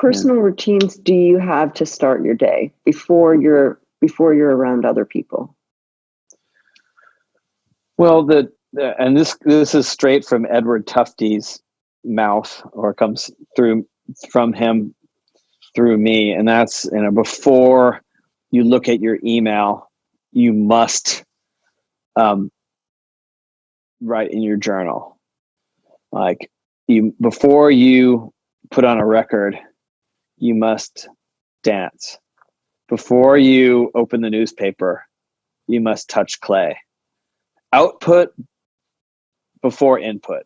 Yeah. personal routines do you have to start your day before you're around other people? Well, and this is straight from Edward Tufte's mouth, or comes from him through me, and that's, before you look at your email, you must write in your journal. Like, before you put on a record, you must dance. Before you open the newspaper, you must touch clay. Output before input.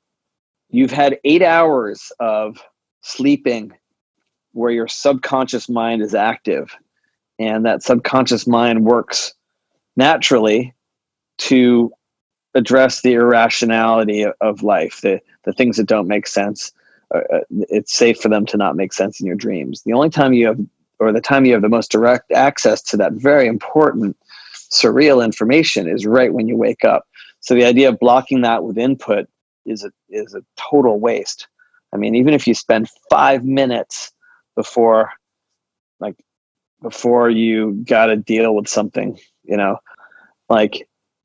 You've had 8 hours of sleeping where your subconscious mind is active, and that subconscious mind works naturally to address the irrationality of life, the things that don't make sense. It's safe for them to not make sense in your dreams. The only time you have, or the time you have the most direct access to that very important surreal information, is right when you wake up. So the idea of blocking that with input is a total waste. I mean, even if you spend 5 minutes before you got to deal with something,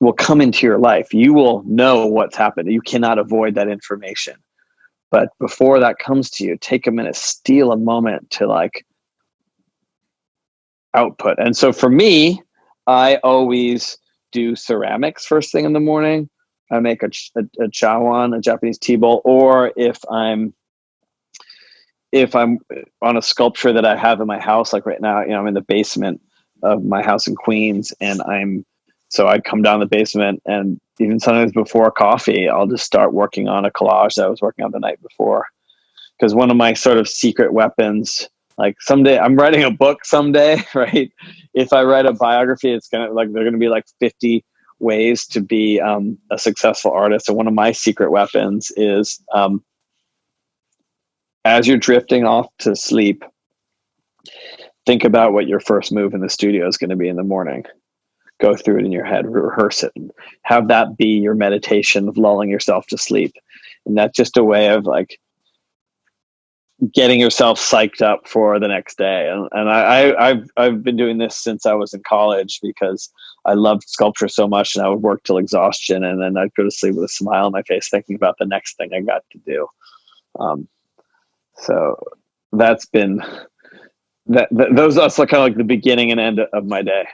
will come into your life, you will know what's happened. You cannot avoid that information. But before that comes to you, take a minute, steal a moment to output. And so for me, I always do ceramics first thing in the morning. I make a chawan, a Japanese tea bowl, or if I'm on a sculpture that I have in my house, like right now, I'm in the basement of my house in Queens, and so I come down the basement, and even sometimes before coffee, I'll just start working on a collage that I was working on the night before. Because one of my sort of secret weapons, like someday I'm writing a book someday, right? If I write a biography, it's they're gonna be 50 ways to be a successful artist. And one of my secret weapons is, as you're drifting off to sleep, think about what your first move in the studio is going to be in the morning. Go through it in your head, rehearse it, and have that be your meditation of lulling yourself to sleep. And that's just a way of getting yourself psyched up for the next day. And I've been doing this since I was in college, because I loved sculpture so much, and I would work till exhaustion, and then I'd go to sleep with a smile on my face, thinking about the next thing I got to do. So that's been those are kind of like the beginning and end of my day.